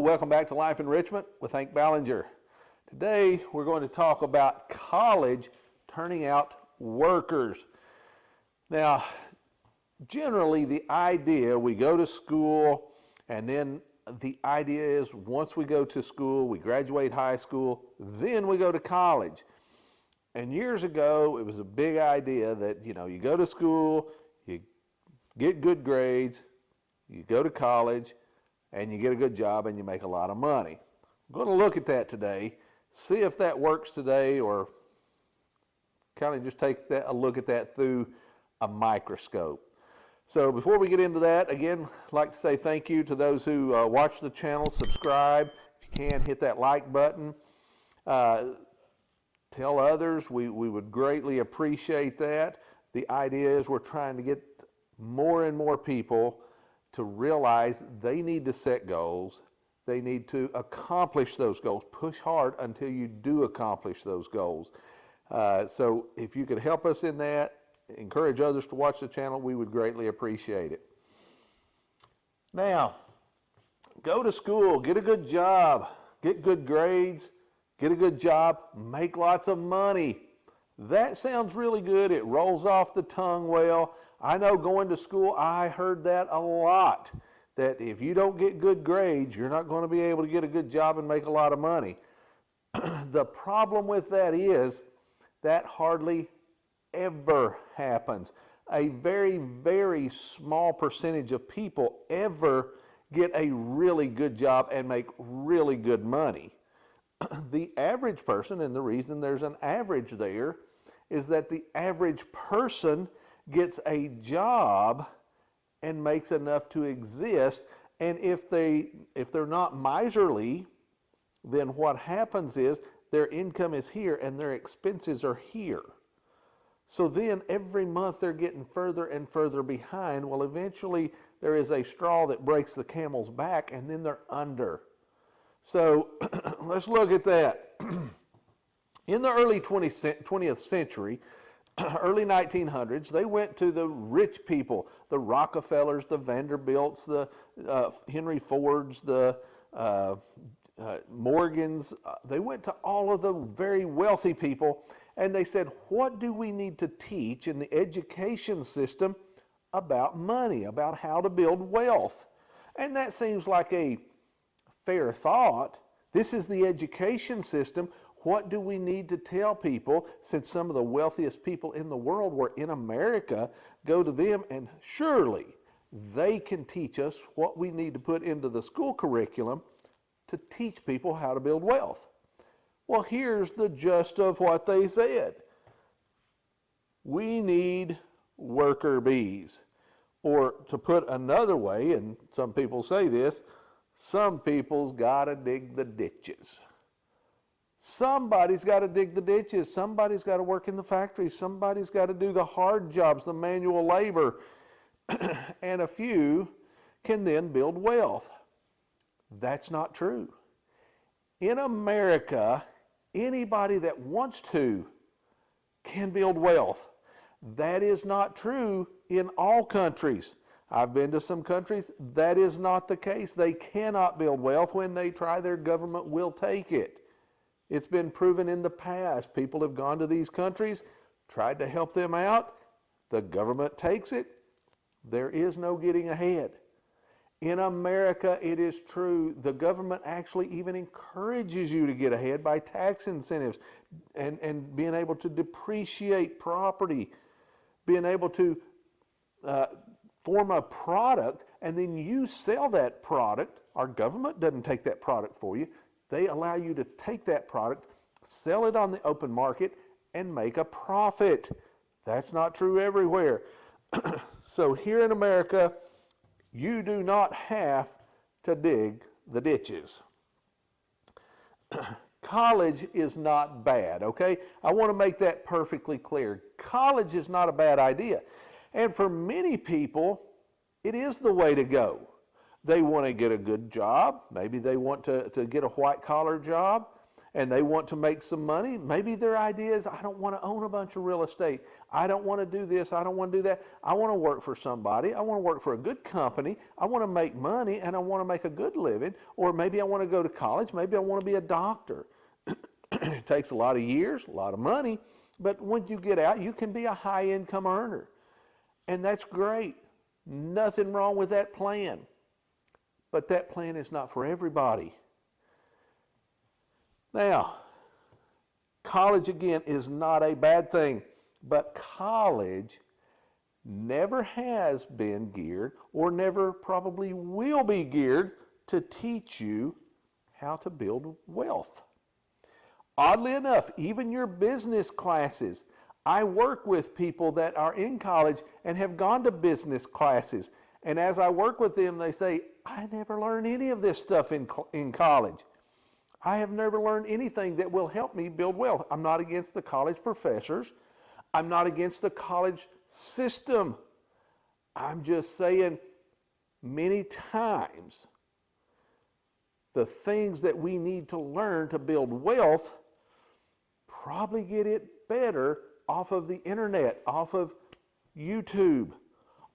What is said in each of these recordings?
welcome back to Life Enrichment with Hank Ballinger. Today we're going to talk about college turning out workers. Now, generally the idea, we go to school and then the idea is once we go to school, we graduate high school, then we go to college. And years ago, it was a big idea that, you go to school, you get good grades, you go to college, and you get a good job and you make a lot of money. I'm going to look at that today, see if that works today, or kind of just take a look at that through a microscope. So before we get into that, again, I'd like to say thank you to those who watch the channel, subscribe. If you can, hit that like button. Tell others, we would greatly appreciate that. The idea is we're trying to get more and more people to realize they need to set goals. They need to accomplish those goals. Push hard until you do accomplish those goals. So if you could help us in that, encourage others to watch the channel, we would greatly appreciate it. Now, go to school, get a good job, get good grades, get a good job, make lots of money. That sounds really good. It rolls off the tongue well. I know going to school, I heard that a lot, that if you don't get good grades, you're not going to be able to get a good job and make a lot of money. The problem with that is that hardly ever happens. A very, very small percentage of people ever get a really good job and make really good money. The average person, and the reason there's an average there, is that the average person gets a job and makes enough to exist. And if they're not miserly, then what happens is their income is here and their expenses are here. So then every month they're getting further and further behind. Well, eventually there is a straw that breaks the camel's back and then they're under. So let's look at that. In the early 20th century, early 1900s, they went to the rich people, the Rockefellers, the Vanderbilts, the Henry Fords, the Morgans. They went to all of the very wealthy people and they said, what do we need to teach in the education system about money, about how to build wealth? And that seems like a fair thought. This is the education system. What do we need to tell people, since some of the wealthiest people in the world were in America? Go to them and surely they can teach us what we need to put into the school curriculum to teach people how to build wealth. Well, here's the gist of what they said. We need worker bees. Or to put another way, and some people say this, some people's got to dig the ditches. Somebody's got to dig the ditches. Somebody's got to work in the factory. Somebody's got to do the hard jobs, the manual labor. And a few can then build wealth. That's not true. In America, anybody that wants to can build wealth. That is not true in all countries. I've been to some countries, that is not the case. They cannot build wealth. When they try, their government will take it. It's been proven in the past. People have gone to these countries, tried to help them out. The government takes it. There is no getting ahead. In America, it is true. The government actually even encourages you to get ahead by tax incentives and being able to depreciate property, being able to form a product, and then you sell that product. Our government doesn't take that product for you. They allow you to take that product, sell it on the open market, and make a profit. That's not true everywhere. So here in America, you do not have to dig the ditches. College is not bad, okay? I want to make that perfectly clear. College is not a bad idea. And for many people, it is the way to go. They want to get a good job. Maybe they want to get a white-collar job. and they want to make some money. Maybe their idea is, I don't want to own a bunch of real estate. I don't want to do this. I don't want to do that. I want to work for somebody. I want to work for a good company. I want to make money, and I want to make a good living. Or maybe I want to go to college. Maybe I want to be a doctor. It takes a lot of years, a lot of money, but when you get out, you can be a high-income earner. And that's great. Nothing wrong with that plan. But that plan is not for everybody. Now, college, again, is not a bad thing, but college never has been geared, or never probably will be geared, to teach you how to build wealth. Oddly enough, even your business classes, I work with people that are in college and have gone to business classes, and as I work with them, they say, I never learned any of this stuff in college. I have never learned anything that will help me build wealth. I'm not against the college professors. I'm not against the college system. I'm just saying, many times, the things that we need to learn to build wealth probably get it better off of the internet, off of YouTube,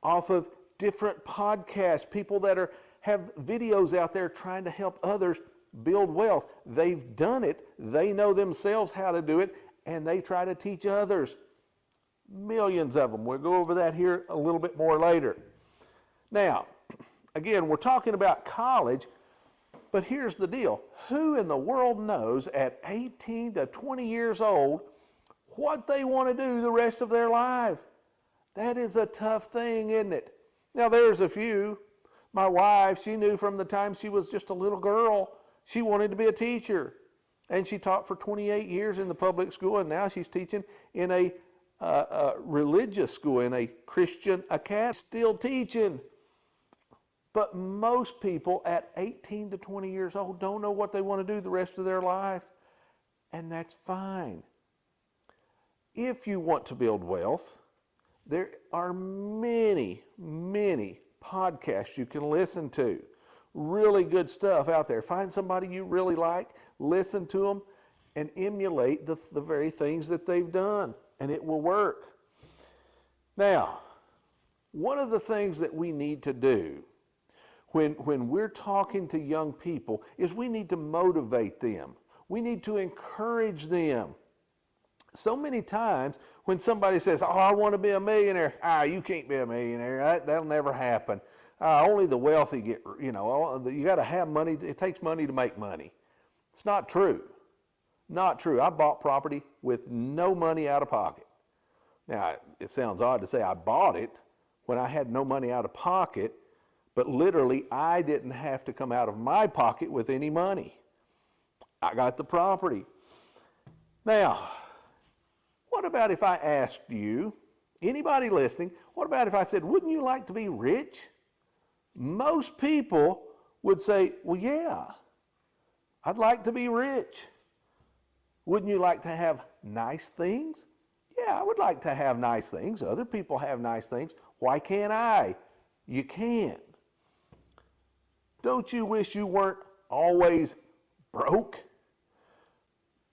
off of different podcasts, people that have videos out there trying to help others build wealth. They've done it. They know themselves how to do it, and they try to teach others. Millions of them. We'll go over that here a little bit more later. Now, again, we're talking about college, but here's the deal. Who in the world knows at 18 to 20 years old what they want to do the rest of their life? That is a tough thing, isn't it? Now, there's a few. My wife, she knew from the time she was just a little girl, she wanted to be a teacher. And she taught for 28 years in the public school, and now she's teaching in a religious school, in a Christian academy, still teaching. But most people at 18 to 20 years old don't know what they want to do the rest of their life, and that's fine. If you want to build wealth, there are many, many podcasts you can listen to. Really good stuff out there. Find somebody you really like, listen to them, and emulate the very things that they've done, and it will work. Now, one of the things that we need to do when we're talking to young people is we need to motivate them. We need to encourage them. So many times when somebody says, oh, I want to be a millionaire. You can't be a millionaire. That'll never happen. Only the wealthy get, you got to have money. It takes money to make money. It's not true. Not true. I bought property with no money out of pocket. Now, it sounds odd to say I bought it when I had no money out of pocket, but literally I didn't have to come out of my pocket with any money. I got the property. Now, what about if I asked you, anybody listening, what about if I said, wouldn't you like to be rich? Most people would say, well, yeah, I'd like to be rich. Wouldn't you like to have nice things? Yeah, I would like to have nice things. Other people have nice things. Why can't I? You can. Don't you wish you weren't always broke?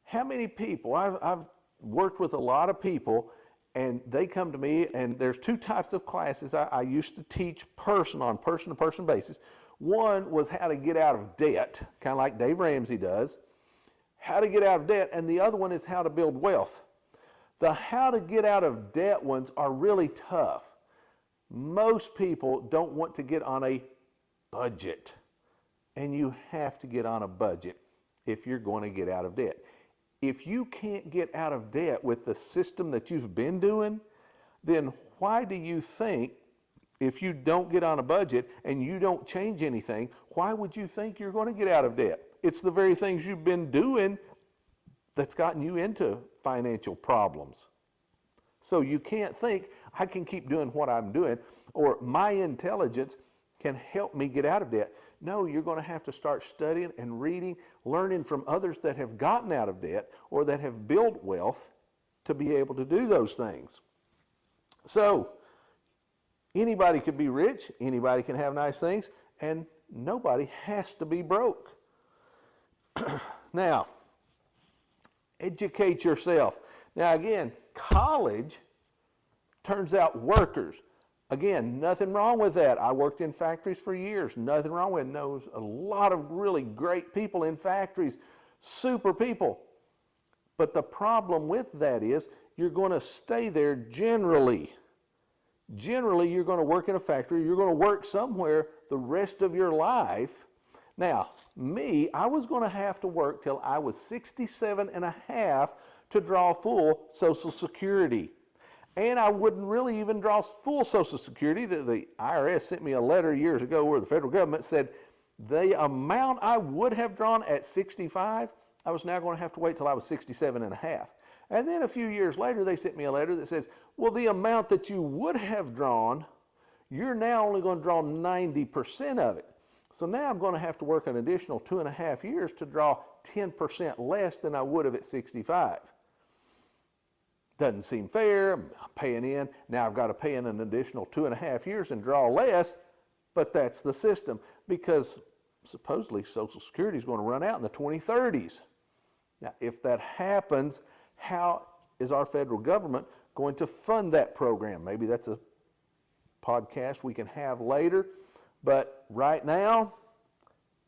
How many people, I've worked with a lot of people, and they come to me, and there's two types of classes I used to teach on person-to-person basis. One was how to get out of debt, kind of like Dave Ramsey does, how to get out of debt, and the other one is how to build wealth. The how to get out of debt ones are really tough. Most people don't want to get on a budget, and you have to get on a budget if you're going to get out of debt. If you can't get out of debt with the system that you've been doing, then why do you think, if you don't get on a budget and you don't change anything, why would you think you're going to get out of debt? It's the very things you've been doing that's gotten you into financial problems. So you can't think, I can keep doing what I'm doing, or my intelligence can help me get out of debt. No, you're going to have to start studying and reading, learning from others that have gotten out of debt or that have built wealth to be able to do those things. So, anybody could be rich, anybody can have nice things, and nobody has to be broke. Now, Educate yourself. Now again, college turns out workers. Again, nothing wrong with that. I worked in factories for years. Nothing wrong with it. Knows a lot of really great people in factories, super people. But the problem with that is you're going to stay there generally. Generally, you're going to work in a factory. You're going to work somewhere the rest of your life. Now, me, I was going to have to work till I was 67 and a half to draw full Social Security. And I wouldn't really even draw full Social Security. The IRS sent me a letter years ago where the federal government said the amount I would have drawn at 65, I was now going to have to wait till I was 67 and a half. And then a few years later, they sent me a letter that says, well, the amount that you would have drawn, you're now only going to draw 90% of it. So now I'm going to have to work an additional 2.5 years to draw 10% less than I would have at 65. Doesn't seem fair. I'm paying in. Now I've got to pay in an additional 2.5 years and draw less, but that's the system because supposedly Social Security is going to run out in the 2030s. Now, if that happens, how is our federal government going to fund that program? Maybe that's a podcast we can have later, but right now,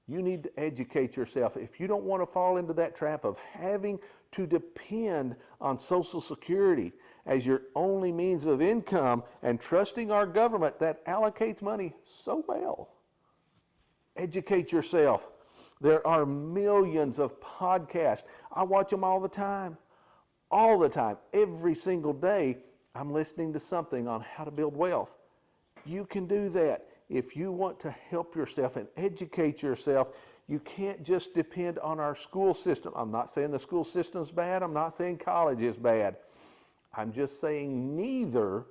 you need to educate yourself. If you don't want to fall into that trap of having to depend on Social Security as your only means of income and trusting our government that allocates money so well, educate yourself. There are millions of podcasts. I watch them all the time. All the time. Every single day, I'm listening to something on how to build wealth. You can do that. If you want to help yourself and educate yourself, you can't just depend on our school system. I'm not saying the school system's bad. I'm not saying college is bad. I'm just saying neither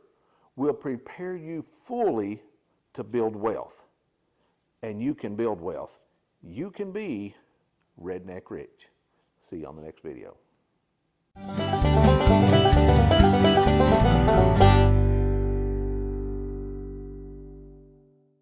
will prepare you fully to build wealth. And you can build wealth. You can be Redneck Rich. See you on the next video.